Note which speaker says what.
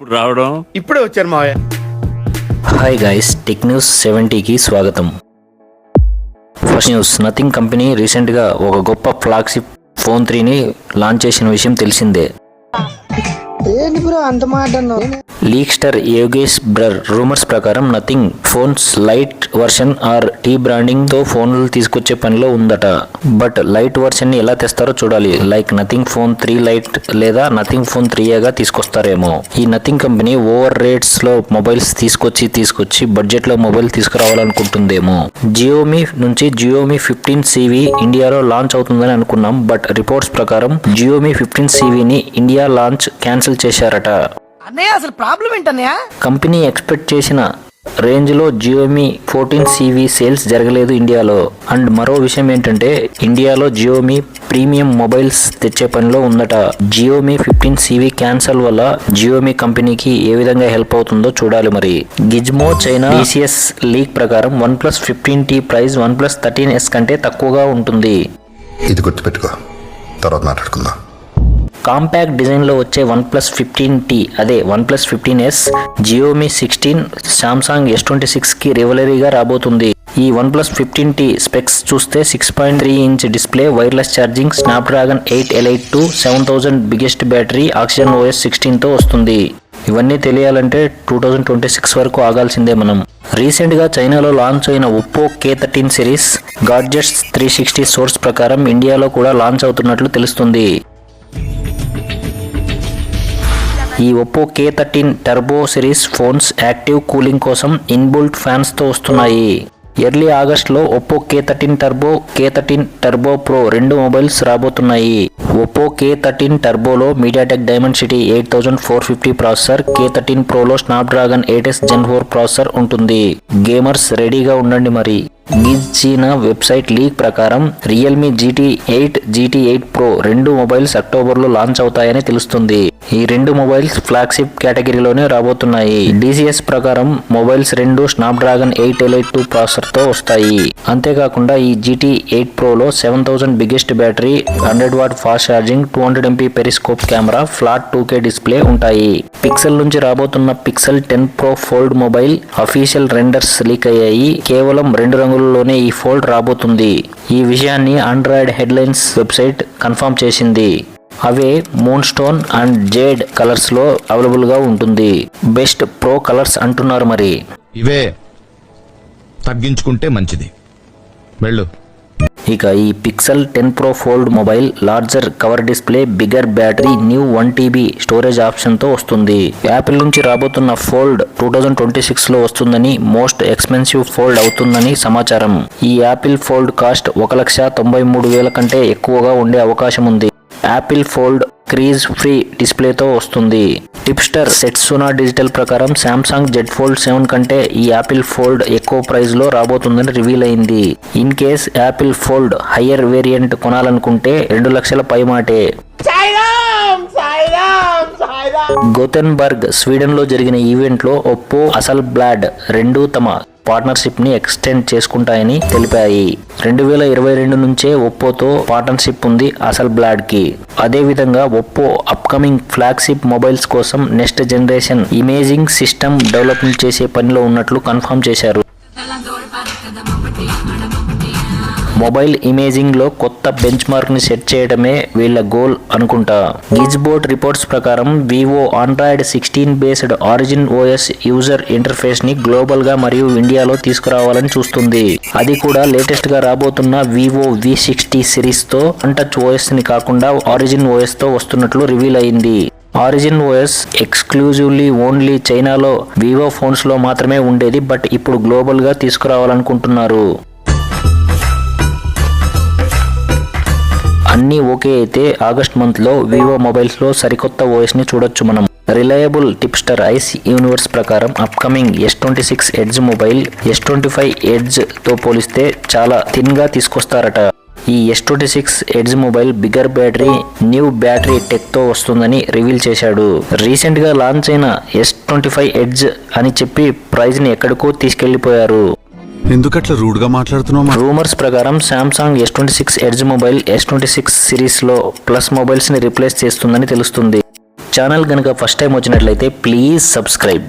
Speaker 1: ఇప్పుడు రావడం
Speaker 2: ఇప్పుడే వచ్చారు మావయ్య.
Speaker 3: హాయ్ గైస్, టెక్ న్యూస్ 70కి స్వాగతం. ఫస్ట్ న్యూస్, నథింగ్ కంపెనీ రీసెంట్గా ఒక గొప్ప ఫ్లాగ్షిప్ ఫోన్ 3ని లాంచ్ చేసిన విషయం తెలిసిందే. లీక్స్టర్ యోగేష్ బ్రర్ రూమర్స్ ప్రకారం Nothing phones lite version R T branding తో ఫోన్లు తీసుకొచ్చే పనిలో ఉందట. బట్ లైట్ వర్షన్ ని ఎలా తెస్తారో చూడాలి. లైక్ నథింగ్ ఫోన్ 3 లైట్ లేదా నథింగ్ ఫోన్ 3గా తీసుకొస్తారేమో. ఈ నథింగ్ కంపెనీ ఓవర్ రేట్స్ లో మొబైల్స్ తీసుకొచ్చి బడ్జెట్ లో మొబైల్ తీసుకురావాలనుకుంటుందేమో. జియోమీ నుంచి జియోమీ 15CV ఇండియాలో లాంచ్ అవుతుందని అనుకున్నాం. బట్ రిపోర్ట్స్ ప్రకారం జియోమీ 15CVని ఇండియా లాంచ్ క్యాన్సిల్ చేశారట.
Speaker 2: అసలు ప్రాబ్లం ఏంటన్నయ్య?
Speaker 3: కంపెనీ ఎక్స్పెక్ట్ చేసిన రేంజ్ లో జియోమీ 14CV సేల్స్ జరగలేదు ఇండియాలో. అండ్ మరో విషయం ఏంటంటే ఇండియాలో జియోమీ ప్రీమియం మొబైల్స్ తెచ్చే పనిలో ఉందట. జియోమీ 15CV క్యాన్సల్ వల్ల జియోమీ కంపెనీకి ఏ విధంగా హెల్ప్ అవుతుందో చూడాలి మరి. గిజ్మో చైనా TCS లీక్ ప్రకారం OnePlus 15T price OnePlus 13S కంటే తక్కువగా ఉంటుంది.
Speaker 4: ఇది గుర్తుపెట్టుకో, తర్వాత మాట్లాడుకుందాం.
Speaker 3: కాంపాక్ట్ డిజైన్ లో వచ్చే OnePlus 15T అదే OnePlus 15S Xiaomi 16 Samsung S26 కి రివలరీగా రాబోతుంది. ఈ OnePlus 15T స్పెక్స్ చూస్తే 6.3 inch display, wireless charging, Snapdragon 8 Elite 2, 7000 biggest battery, oxygen OS 16 తో వస్తుంది. ఇవన్నీ తెలియాలంటే 2026 వరకు ఆగాల్సిందే మనం. రీసెంట్ గా చైనాలో లాంచ్ అయిన Oppo K13 series gadgets 360 source ప్రకారం ఇండియాలో కూడా లాంచ్ అవుతున్నట్లు తెలుస్తుంది. ఈ Oppo K13 turbo series phones active cooling కోసం ఇన్బుల్ట్ ఫ్యాన్స్ తో వస్తున్నాయి. ఎర్లీ ఆగస్ట్ లో Oppo K13 turbo, K13 turbo pro 2 mobiles రాబోతున్నాయి. ఒప్పో K13 టర్బోలో మీడియాటెక్ డైమెన్సిటీ 8450 ప్రాసెసర్, K13 ప్రోలో స్నాప్డ్రాగన్ 8S Gen 4 ప్రాసెసర్ ఉంటుంది. గేమర్స్ రెడీగా ఉండండి మరి. చీనా వెబ్సైట్ లీక్ ప్రకారం Realme GT8, GT8 Pro 2 mobiles అక్టోబర్లో లాంచ్ అవుతాయని తెలుస్తుంది. ఈ 2 మొబైల్స్ ఫ్లాగ్షిప్ కేటగిరీలోనే రాబోతున్నాయి. DCS ప్రకారం మొబైల్స్ 2 స్నాప్డ్రాగన్ 8 Elite 2 ప్రాసెసర్ తో వస్తాయి. అంతేకాకుండా ఈ GT8 Proలో 7000 biggest battery, 100W fast charging, 200MP periscope camera, flat 2K display ఉంటాయి. పిక్సెల్ నుంచి రాబోతున్న pixel 10 Pro fold mobile official renders leak అయ్యాయి. కేవలం 2 రంగులలోనే ఈ ఫోల్డ్ రాబోతుంది. ఈ విషయాన్ని ఆండ్రాయిడ్ హెడ్లైన్స్ వెబ్సైట్ కన్ఫర్మ్ చేసింది. అవే moonstone and jade colours లో అవైలబుల్ గా ఉంటుంది. బెస్ట్ ప్రో కలర్స్ అంటున్నారు మరి.
Speaker 5: ఇవే తగ్గించుకుంటే మంచిది, వెళ్ళు.
Speaker 3: ఇక ఈ pixel 10 Pro fold mobile larger cover display, bigger battery, new 1TB storage option తో వస్తుంది. యాపిల్ నుంచి రాబోతున్న ఫోల్డ్ 2026 లో వస్తుందని, మోస్ట్ ఎక్స్పెన్సివ్ ఫోల్డ్ అవుతుందని సమాచారం. ఈ యాపిల్ ఫోల్డ్ కాస్ట్ 1,93,000 కంటే ఎక్కువగా ఉండే అవకాశం ఉంది. యాపిల్ ఫోల్డ్ క్రీజ్ ఫ్రీ డిస్ప్లేతో వస్తుంది. టిప్స్టర్ సెట్సునా డిజిటల్ ప్రకారం శాంసంగ్ Z Fold 7 కంటే ఈ యాపిల్ ఫోల్డ్ ఎక్కువ ప్రైస్ లో రాబోతుందని రివీల్ అయింది. In case Apple fold higher variant కొనాలనుకుంటే 2 లక్షల పైమాటే. గోథెన్బర్గ్ స్వీడన్ లో జరిగిన ఈవెంట్ లో ఒప్పో, అసల్ బ్లాడ్ 2 తమ పార్ట్నర్షిప్ ని ఎక్స్టెండ్ చేసుకుంటాయని తెలిపాయి. 2022 నుంచే ఒప్పోతో పార్ట్నర్షిప్ ఉంది అసల్ బ్లాడ్ కి. అదే విధంగా ఒప్పో అప్కమింగ్ ఫ్లాగ్షిప్ మొబైల్స్ కోసం next generation imaging system development చేసే పనిలో ఉన్నట్లు కన్ఫర్మ్ చేశారు. మొబైల్ ఇమేజింగ్ లో కొత్త బెంచ్ మార్క్ ని సెట్ చేయడమే వీళ్ళ గోల్ అనుకుంటా. గిజ్బోర్డ్ రిపోర్ట్స్ ప్రకారం Vivo Android 16 based origin OS user interface ని గ్లోబల్ గా మరియు ఇండియాలో తీసుకురావాలని చూస్తుంది. అది కూడా లేటెస్ట్ గా రాబోతున్న వివో V60 సిరీస్ తో టచ్ OS ని కాకుండా ఆరిజిన్ OS తో వస్తున్నట్లు రివీల్ అయింది. ఆరిజిన్ OS ఎక్స్క్లూజివ్లీ ఓన్లీ చైనాలో వివో ఫోన్స్ లో మాత్రమే ఉండేది. బట్ ఇప్పుడు గ్లోబల్ గా తీసుకురావాలనుకుంటున్నారు. అన్నీ ఓకే అయితే ఆగస్ట్ మంత్ లో వివో మొబైల్స్ లో సరికొత్త OS ని చూడొచ్చు మనం. రిలయబుల్ టిప్స్టర్ ఐస్ యూనివర్స్ ప్రకారం upcoming S26 edge mobile S25 edge తో పోలిస్తే చాలా థిన్ గా తీసుకొస్తారట. ఈ S26 edge mobile bigger battery, new battery tech తో వస్తుందని రివీల్ చేశాడు. రీసెంట్ గా లాంచ్ అయిన S25 ఎడ్జ్ అని చెప్పి ప్రైజ్ ని ఎక్కడికో తీసుకెళ్లిపోయారు.
Speaker 6: ఎందుకట్లా రూడ్ గా మాట్లాడుతున్నావు?
Speaker 3: రూమర్స్ ప్రకారం Samsung S26 edge mobile S26 series లో ప్లస్ మొబైల్స్ ని రిప్లేస్ చేస్తుందని తెలుస్తుంది. ఛానల్ కనుక ఫస్ట్ టైం వచ్చినట్లయితే ప్లీజ్ సబ్స్క్రైబ్.